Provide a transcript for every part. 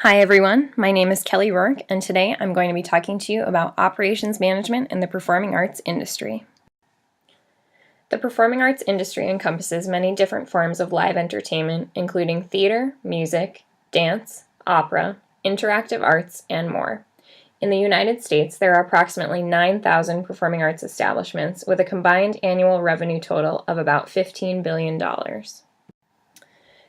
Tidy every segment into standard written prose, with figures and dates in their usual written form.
Hi everyone, my name is Kelly Rourke, and today I'm going to be talking to you about operations management in the performing arts industry. The performing arts industry encompasses many different forms of live entertainment, including theater, music, dance, opera, interactive arts, and more. In the United States, there are approximately 9,000 performing arts establishments with a combined annual revenue total of about $15 billion.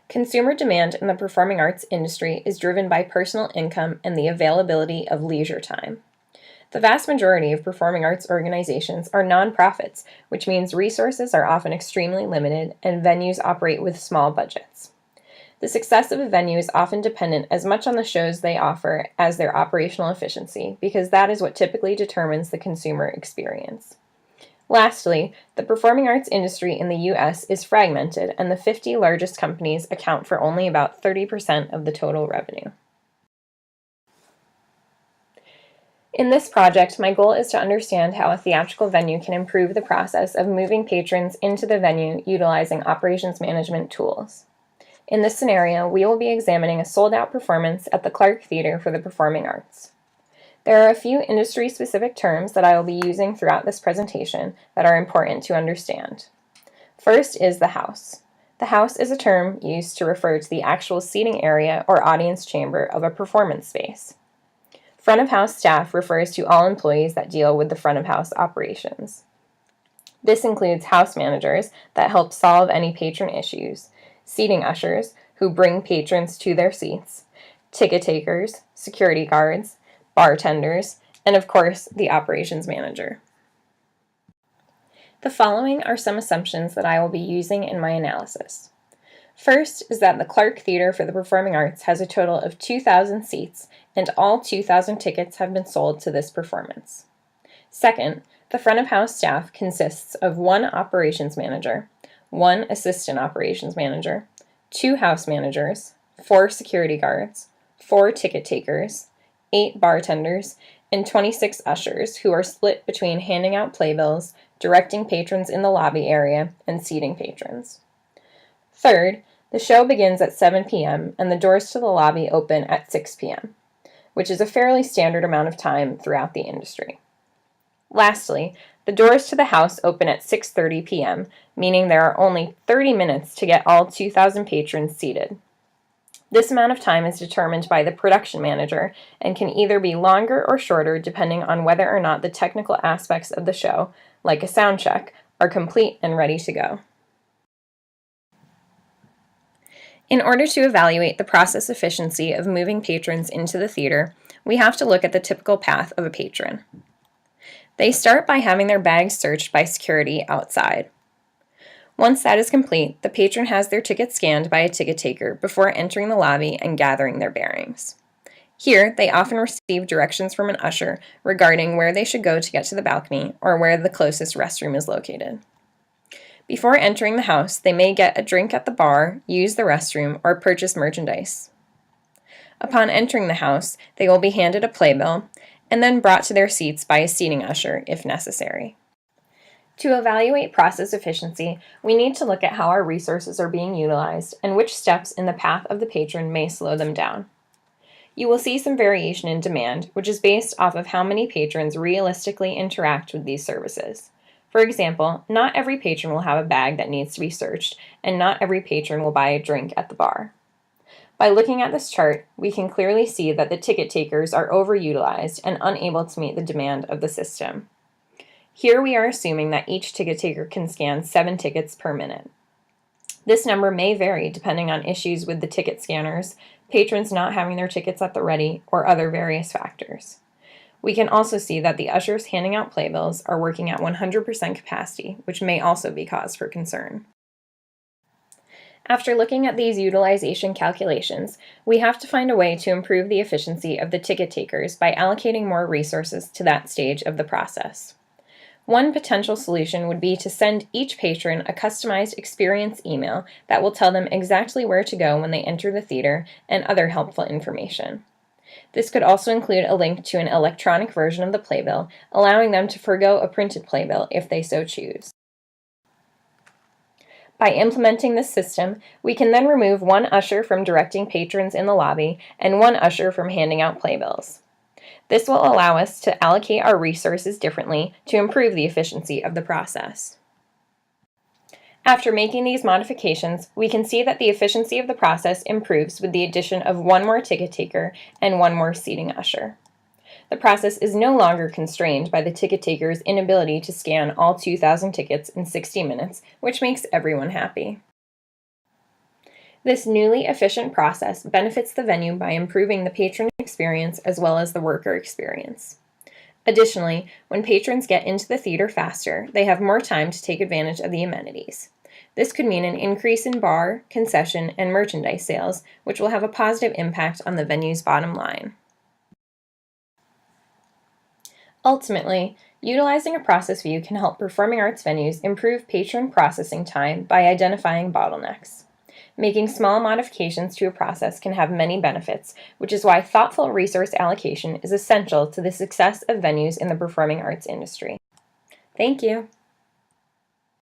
Consumer demand in the performing arts industry is driven by personal income and the availability of leisure time. The vast majority of performing arts organizations are nonprofits, which means resources are often extremely limited and venues operate with small budgets. The success of a venue is often dependent as much on the shows they offer as their operational efficiency, because that is what typically determines the consumer experience. Lastly, the performing arts industry in the U.S. is fragmented, and the 50 largest companies account for only about 30% of the total revenue. In this project, my goal is to understand how a theatrical venue can improve the process of moving patrons into the venue utilizing operations management tools. In this scenario, we will be examining a sold-out performance at the Clark Theater for the Performing Arts. There are a few industry-specific terms that I will be using throughout this presentation that are important to understand. First is the house. The house is a term used to refer to the actual seating area or audience chamber of a performance space. Front of house staff refers to all employees that deal with the front of house operations. This includes house managers that help solve any patron issues, seating ushers who bring patrons to their seats, ticket takers, security guards, bartenders, and of course, the operations manager. The following are some assumptions that I will be using in my analysis. First is that the Clark Theater for the Performing Arts has a total of 2,000 seats, and all 2,000 tickets have been sold to this performance. Second, the front of house staff consists of one operations manager, one assistant operations manager, two house managers, 4 security guards, 4 ticket takers, 8 bartenders, and 26 ushers who are split between handing out playbills, directing patrons in the lobby area, and seating patrons. Third, the show begins at 7 p.m. and the doors to the lobby open at 6 p.m., which is a fairly standard amount of time throughout the industry. Lastly, the doors to the house open at 6:30 p.m., meaning there are only 30 minutes to get all 2,000 patrons seated. This amount of time is determined by the production manager and can either be longer or shorter depending on whether or not the technical aspects of the show, like a sound check, are complete and ready to go. In order to evaluate the process efficiency of moving patrons into the theater, we have to look at the typical path of a patron. They start by having their bags searched by security outside. Once that is complete, the patron has their ticket scanned by a ticket taker before entering the lobby and gathering their bearings. Here, they often receive directions from an usher regarding where they should go to get to the balcony or where the closest restroom is located. Before entering the house, they may get a drink at the bar, use the restroom, or purchase merchandise. Upon entering the house, they will be handed a playbill and then brought to their seats by a seating usher if necessary. To evaluate process efficiency, we need to look at how our resources are being utilized and which steps in the path of the patron may slow them down. You will see some variation in demand, which is based off of how many patrons realistically interact with these services. For example, not every patron will have a bag that needs to be searched, and not every patron will buy a drink at the bar. By looking at this chart, we can clearly see that the ticket takers are overutilized and unable to meet the demand of the system. Here we are assuming that each ticket taker can scan 7 tickets per minute. This number may vary depending on issues with the ticket scanners, patrons not having their tickets at the ready, or other various factors. We can also see that the ushers handing out playbills are working at 100% capacity, which may also be cause for concern. After looking at these utilization calculations, we have to find a way to improve the efficiency of the ticket takers by allocating more resources to that stage of the process. One potential solution would be to send each patron a customized experience email that will tell them exactly where to go when they enter the theater and other helpful information. This could also include a link to an electronic version of the playbill, allowing them to forgo a printed playbill if they so choose. By implementing this system, we can then remove one usher from directing patrons in the lobby and one usher from handing out playbills. This will allow us to allocate our resources differently to improve the efficiency of the process. After making these modifications, we can see that the efficiency of the process improves with the addition of one more ticket taker and one more seating usher. The process is no longer constrained by the ticket taker's inability to scan all 2,000 tickets in 60 minutes, which makes everyone happy. This newly efficient process benefits the venue by improving the patron experience as well as the worker experience. Additionally, when patrons get into the theater faster, they have more time to take advantage of the amenities. This could mean an increase in bar, concession, and merchandise sales, which will have a positive impact on the venue's bottom line. Ultimately, utilizing a process view can help performing arts venues improve patron processing time by identifying bottlenecks. Making small modifications to a process can have many benefits, which is why thoughtful resource allocation is essential to the success of venues in the performing arts industry. Thank you.